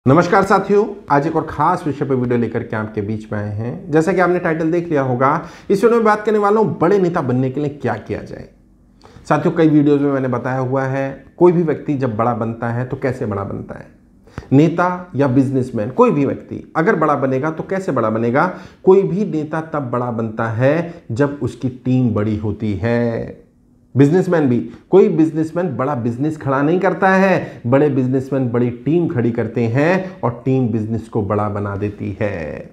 नमस्कार साथियों, आज एक और खास विषय पर वीडियो लेकर के आपके बीच में आए हैं। जैसा कि आपने टाइटल देख लिया होगा, इस वीडियो में बात करने वाला हूं बड़े नेता बनने के लिए क्या किया जाए। साथियों, कई वीडियोज में मैंने बताया हुआ है, कोई भी व्यक्ति जब बड़ा बनता है तो कैसे बड़ा बनता है। नेता या बिजनेसमैन, कोई भी व्यक्ति अगर बड़ा बनेगा तो कैसे बड़ा बनेगा। कोई भी नेता तब बड़ा बनता है जब उसकी टीम बड़ी होती है। बिजनेसमैन भी, कोई बिजनेसमैन बड़ा बिजनेस खड़ा नहीं करता है, बड़े बिजनेसमैन बड़ी टीम खड़ी करते हैं और टीम बिजनेस को बड़ा बना देती है।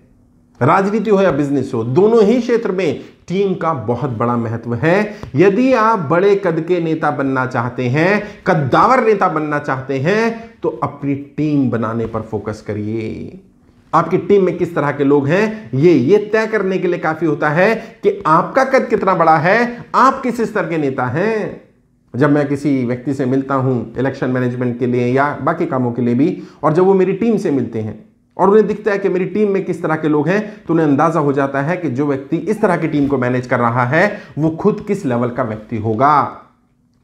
राजनीति हो या बिजनेस हो, दोनों ही क्षेत्र में टीम का बहुत बड़ा महत्व है। यदि आप बड़े कद के नेता बनना चाहते हैं, कद्दावर नेता बनना चाहते हैं, तो अपनी टीम बनाने पर फोकस करिए। आपकी टीम में किस तरह के लोग हैं, ये तय करने के लिए काफी होता है कि आपका कद कितना बड़ा है, आप किस स्तर के नेता हैं। जब मैं किसी व्यक्ति से मिलता हूं इलेक्शन मैनेजमेंट के लिए या बाकी कामों के लिए भी, और जब वो मेरी टीम से मिलते हैं और उन्हें दिखता है कि मेरी टीम में किस तरह के लोग हैं, तो उन्हें अंदाजा हो जाता है कि जो व्यक्ति इस तरह की टीम को मैनेज कर रहा है वो खुद किस लेवल का व्यक्ति होगा।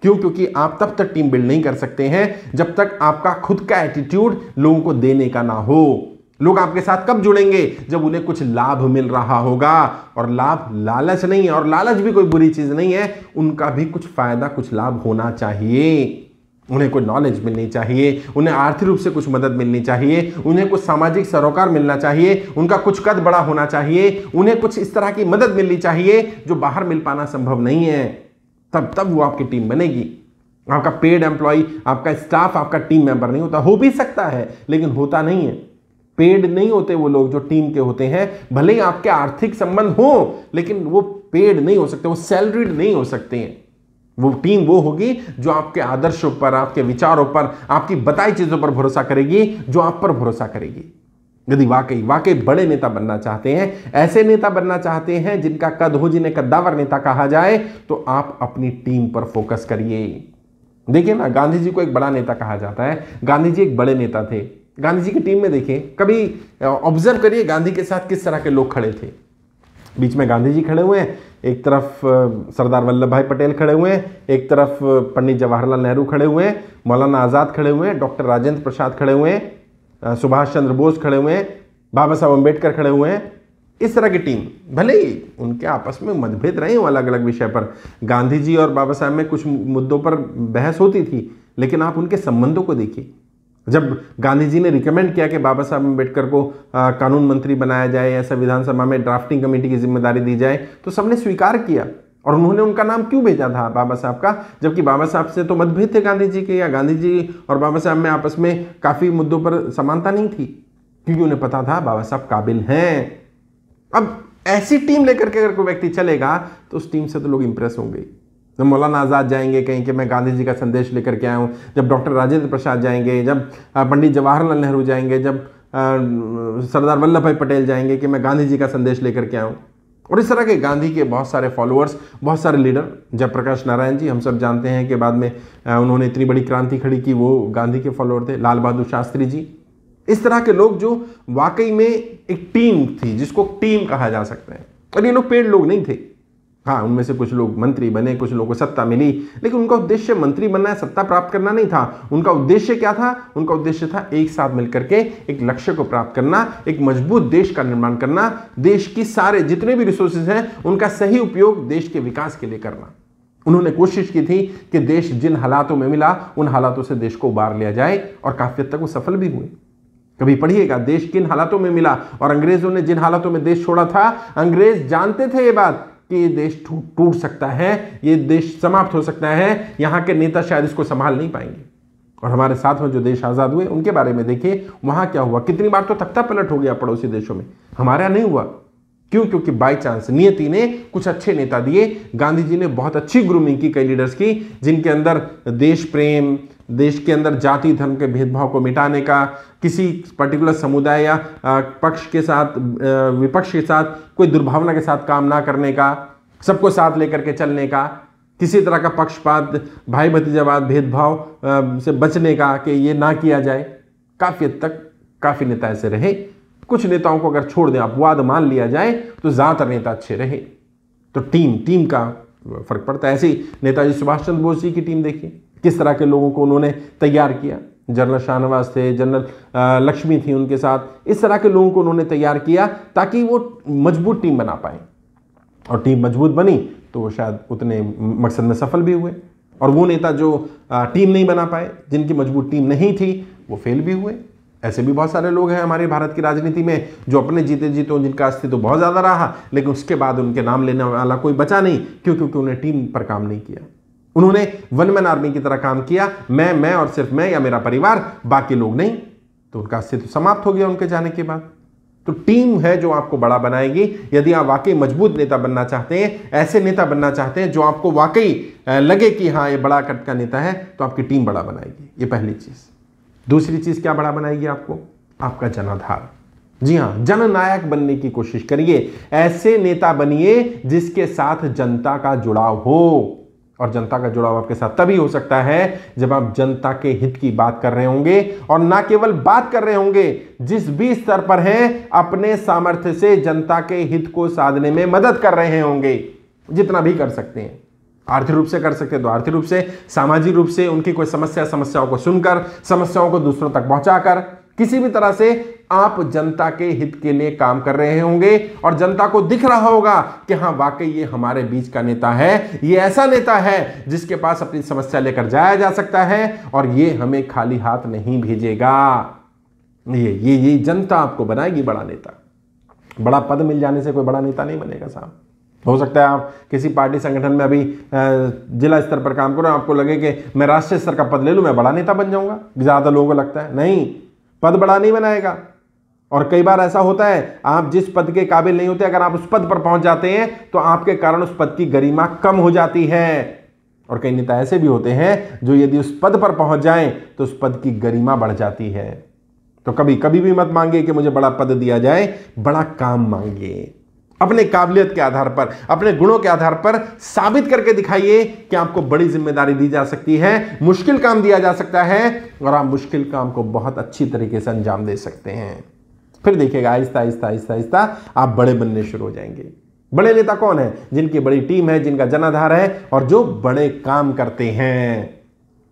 क्यों? क्योंकि आप तब तक टीम बिल्ड नहीं कर सकते हैं जब तक आपका खुद का एटीट्यूड लोगों को देने का ना हो। लोग आपके साथ कब जुड़ेंगे? जब उन्हें कुछ लाभ मिल रहा होगा, और लाभ लालच नहीं है, और लालच भी कोई बुरी चीज नहीं है। उनका भी कुछ फायदा, कुछ लाभ होना चाहिए। उन्हें कोई नॉलेज मिलनी चाहिए, उन्हें आर्थिक रूप से कुछ मदद मिलनी चाहिए, उन्हें कुछ सामाजिक सरोकार मिलना चाहिए, उनका कुछ कद बड़ा होना चाहिए, उन्हें कुछ इस तरह की मदद मिलनी चाहिए जो बाहर मिल पाना संभव नहीं है। तब वो आपकी टीम बनेगी। आपका पेड एम्प्लॉय, आपका स्टाफ आपका टीम मेंबर नहीं होता। हो भी सकता है लेकिन होता नहीं है। पेड नहीं होते वो लोग जो टीम के होते हैं। भले ही आपके आर्थिक संबंध हो, लेकिन वो पेड नहीं हो सकते, वो सैलरीड नहीं हो सकते हैं। वो टीम वो होगी जो आपके आदर्शों पर, आपके विचारों पर, आपकी बताई चीजों पर भरोसा करेगी, जो आप पर भरोसा करेगी। यदि वाकई बड़े नेता बनना चाहते हैं, ऐसे नेता बनना चाहते हैं जिनका कद हो, जिन्हें कद्दावर नेता कहा जाए, तो आप अपनी टीम पर फोकस करिए। देखिए ना, गांधी जी को एक बड़ा नेता कहा जाता है। गांधी जी एक बड़े नेता थे। गांधी जी की टीम में देखिए, कभी ऑब्जर्व करिए गांधी के साथ किस तरह के लोग खड़े थे। बीच में गांधी जी खड़े हुए हैं, एक तरफ सरदार वल्लभ भाई पटेल खड़े हुए हैं, एक तरफ पंडित जवाहरलाल नेहरू खड़े हुए हैं, मौलाना आज़ाद खड़े हुए हैं, डॉक्टर राजेंद्र प्रसाद खड़े हुए हैं, सुभाष चंद्र बोस खड़े हुए हैं, बाबा साहब अम्बेडकर खड़े हुए हैं। इस तरह की टीम, भले ही उनके आपस में मतभेद रहे हो अलग अलग विषय पर, गांधी जी और बाबा साहब में कुछ मुद्दों पर बहस होती थी, लेकिन आप उनके संबंधों को देखिए। जब गांधी जी ने रिकमेंड किया कि बाबा साहब अम्बेडकर को कानून मंत्री बनाया जाए या संविधान सभा में ड्राफ्टिंग कमेटी की जिम्मेदारी दी जाए, तो सबने स्वीकार किया। और उन्होंने उनका नाम क्यों भेजा था बाबा साहब का, जबकि बाबा साहब से तो मतभेद थे गांधी जी के, या गांधी जी और बाबा साहब में आपस में काफी मुद्दों पर समानता नहीं थी, क्योंकि उन्हें पता था बाबा साहब काबिल हैं। अब ऐसी टीम लेकर के अगर कोई व्यक्ति चलेगा तो उस टीम से तो लोग इंप्रेस होंगे। जब मौलाना आज़ाद जाएंगे कहीं कि मैं गांधी जी का संदेश लेकर के आया हूँ, जब डॉक्टर राजेंद्र प्रसाद जाएंगे, जब पंडित जवाहरलाल नेहरू जाएंगे, जब सरदार वल्लभ भाई पटेल जाएंगे कि मैं गांधी जी का संदेश लेकर के आऊँ। और इस तरह के गांधी के बहुत सारे फॉलोअर्स, बहुत सारे लीडर, जयप्रकाश नारायण जी हम सब जानते हैं कि बाद में उन्होंने इतनी बड़ी क्रांति खड़ी की, वो गांधी के फॉलोअर थे। लाल बहादुर शास्त्री जी, इस तरह के लोग जो वाकई में एक टीम थी, जिसको टीम कहा जा सकता है। और ये लोग पेड़ लोग नहीं थे। हाँ, उनमें से कुछ लोग मंत्री बने, कुछ लोगों को सत्ता मिली, लेकिन उनका उद्देश्य मंत्री बनना है, सत्ता प्राप्त करना नहीं था। उनका उद्देश्य क्या था? उनका उद्देश्य था एक साथ मिलकर के एक लक्ष्य को प्राप्त करना, एक मजबूत देश का निर्माण करना, देश की सारे जितने भी रिसोर्सेज हैं उनका सही उपयोग देश के विकास के लिए करना। उन्होंने कोशिश की थी कि देश जिन हालातों में मिला उन हालातों से देश को उबार लिया जाए, और काफी हद तक वो सफल भी हुए। कभी पढ़िएगा देश किन हालातों में मिला, और अंग्रेजों ने जिन हालातों में देश छोड़ा था, अंग्रेज जानते थे ये बात कि ये देश टूट सकता है, ये देश समाप्त हो सकता है, यहाँ के नेता शायद इसको संभाल नहीं पाएंगे। और हमारे साथ में जो देश आज़ाद हुए उनके बारे में देखिए, वहाँ क्या हुआ। कितनी बार तो तख्ता पलट हो गया पड़ोसी देशों में, हमारे यहाँ नहीं हुआ। क्यों? क्योंकि बाई चांस नियति ने कुछ अच्छे नेता दिए। गांधी जी ने बहुत अच्छी ग्रूमिंग की कई लीडर्स की, जिनके अंदर देश प्रेम, देश के अंदर जाति धर्म के भेदभाव को मिटाने का, किसी पर्टिकुलर समुदाय या पक्ष के साथ, विपक्ष के साथ कोई दुर्भावना के साथ काम ना करने का, सबको साथ लेकर के चलने का, किसी तरह का पक्षपात, भाई भतीजावाद, भेदभाव से बचने का, कि ये ना किया जाए। काफी हद तक काफी नेता ऐसे रहे। कुछ नेताओं को अगर छोड़ दें, अपवाद मान लिया जाए, तो ज्यादातर नेता अच्छे रहे। तो टीम का फर्क पड़ता है। ऐसे ही नेताजी सुभाष चंद्र बोस जी की टीम देखिए, किस तरह के लोगों को उन्होंने तैयार किया। जनरल शाहनवाज थे, जनरल लक्ष्मी थी उनके साथ। इस तरह के लोगों को उन्होंने तैयार किया ताकि वो मजबूत टीम बना पाए, और टीम मजबूत बनी तो वो शायद उतने मकसद में सफल भी हुए। और वो नेता जो टीम नहीं बना पाए, जिनकी मजबूत टीम नहीं थी, वो फेल भी हुए। ऐसे भी बहुत सारे लोग हैं हमारे भारत की राजनीति में जो अपने जीते जीतों जिनका अस्तित्व बहुत ज़्यादा रहा, लेकिन उसके बाद उनके नाम लेने वाला कोई बचा नहीं। क्यों? क्योंकि उन्हें टीम पर काम नहीं किया। उन्होंने वन मैन आर्मी की तरह काम किया, मैं और सिर्फ मैं या मेरा परिवार, बाकी लोग नहीं। तो उनका अस्तित्व समाप्त हो गया उनके जाने के बाद। तो टीम है जो आपको बड़ा बनाएगी। यदि आप वाकई मजबूत नेता बनना चाहते हैं, ऐसे नेता बनना चाहते हैं जो आपको वाकई लगे कि हाँ ये बड़ा कद का नेता है, तो आपकी टीम बड़ा बनाएगी। ये पहली चीज। दूसरी चीज क्या बड़ा बनाएगी आपको? आपका जनाधार। जी हां, जननायक बनने की कोशिश करिए। ऐसे नेता बनिए जिसके साथ जनता का जुड़ाव हो। और जनता का जुड़ाव आपके साथ तभी हो सकता है जब आप जनता के हित की बात कर रहे होंगे, और ना केवल बात कर रहे होंगे, जिस भी स्तर पर हैं अपने सामर्थ्य से जनता के हित को साधने में मदद कर रहे होंगे, जितना भी कर सकते हैं। आर्थिक रूप से कर सकते हैं तो आर्थिक रूप से, सामाजिक रूप से उनकी कोई समस्याओं को सुनकर, समस्याओं को दूसरों तक पहुंचाकर, किसी भी तरह से आप जनता के हित के लिए काम कर रहे होंगे। और जनता को दिख रहा होगा कि हाँ वाकई ये हमारे बीच का नेता है, ये ऐसा नेता है जिसके पास अपनी समस्या लेकर जाया जा सकता है, और ये हमें खाली हाथ नहीं भेजेगा। ये जनता आपको बनाएगी बड़ा नेता। बड़ा पद मिल जाने से कोई बड़ा नेता नहीं बनेगा साहब। हो सकता है आप किसी पार्टी संगठन में अभी जिला स्तर पर काम करो, आपको लगे कि मैं राष्ट्रीय स्तर का पद ले लूं, मैं बड़ा नेता बन जाऊंगा। ज्यादा लोगों को लगता है नहीं, पद बड़ा नहीं बनाएगा। और कई बार ऐसा होता है, आप जिस पद के काबिल नहीं होते, अगर आप उस पद पर पहुंच जाते हैं तो आपके कारण उस पद की गरिमा कम हो जाती है। और कई नेता ऐसे भी होते हैं जो यदि उस पद पर पहुंच जाएं तो उस पद की गरिमा बढ़ जाती है। तो कभी भी मत मांगिए कि मुझे बड़ा पद दिया जाए, बड़ा काम मांगिए। अपने काबिलियत के आधार पर, अपने गुणों के आधार पर साबित करके दिखाइए कि आपको बड़ी जिम्मेदारी दी जा सकती है, मुश्किल काम दिया जा सकता है, और आप मुश्किल काम को बहुत अच्छी तरीके से अंजाम दे सकते हैं। फिर देखिएगा आहिस्ता आहिस्ता आप बड़े बनने शुरू हो जाएंगे। बड़े नेता कौन है? जिनकी बड़ी टीम है, जिनका जनाधार है, और जो बड़े काम करते हैं,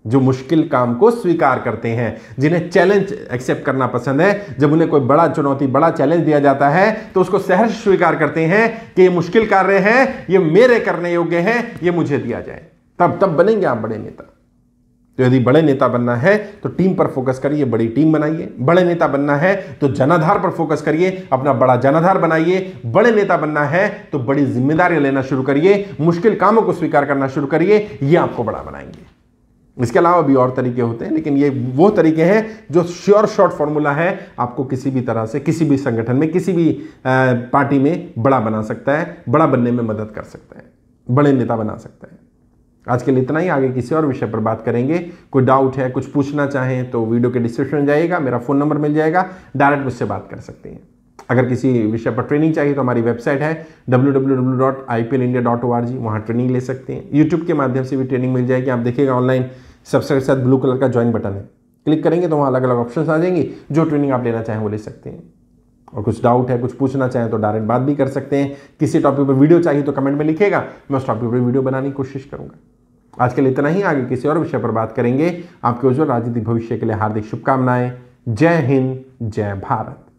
जो मुश्किल काम को स्वीकार करते हैं, जिन्हें चैलेंज एक्सेप्ट करना पसंद है। जब उन्हें कोई बड़ा चुनौती, बड़ा चैलेंज दिया जाता है तो उसको सहर्ष स्वीकार करते हैं कि ये मुश्किल कार्य है, ये मेरे करने योग्य है, ये मुझे दिया जाए। तब बनेंगे आप बड़े नेता। तो यदि बड़े नेता बनना है तो टीम पर फोकस करिए, बड़ी टीम बनाइए। बड़े नेता बनना है तो जनाधार पर फोकस करिए, अपना बड़ा जनाधार बनाइए। बड़े नेता बनना है तो बड़ी जिम्मेदारियां लेना शुरू करिए, मुश्किल कामों को स्वीकार करना शुरू करिए। ये आपको बड़ा बनाएंगे। इसके अलावा भी और तरीके होते हैं, लेकिन ये वो तरीके हैं जो श्योर शॉर्ट फॉर्मूला है, आपको किसी भी तरह से, किसी भी संगठन में, किसी भी पार्टी में बड़ा बना सकता है, बड़ा बनने में मदद कर सकता है, बड़े नेता बना सकता है। आज के लिए इतना ही। आगे किसी और विषय पर बात करेंगे। कोई डाउट है, कुछ पूछना चाहें तो वीडियो के डिस्क्रिप्शन में जाइएगा, मेरा फ़ोन नंबर मिल जाएगा, डायरेक्ट मुझसे बात कर सकते हैं। अगर किसी विषय पर ट्रेनिंग चाहिए तो हमारी वेबसाइट है www.iplindia.org, वहाँ ट्रेनिंग ले सकते हैं। यूट्यूब के माध्यम से भी ट्रेनिंग मिल जाएगी। आप देखिएगा ऑनलाइन सब्सक्राइब के साथ ब्लू कलर का ज्वाइन बटन है, क्लिक करेंगे तो वहाँ अलग अलग ऑप्शन आ जाएंगी। जो ट्रेनिंग आप लेना चाहें वो ले सकते हैं। और कुछ डाउट है, कुछ पूछना चाहें तो डायरेक्ट बात भी कर सकते हैं। किसी टॉपिक पर वीडियो चाहिए तो कमेंट में लिखिएगा, मैं उस टॉपिक पर वीडियो बनाने की कोशिश करूँगा। आज के लिए इतना ही। आगे किसी और विषय पर बात करेंगे। आपके उज्जवल राजनीतिक भविष्य के लिए हार्दिक शुभकामनाएं। जय हिंद, जय भारत।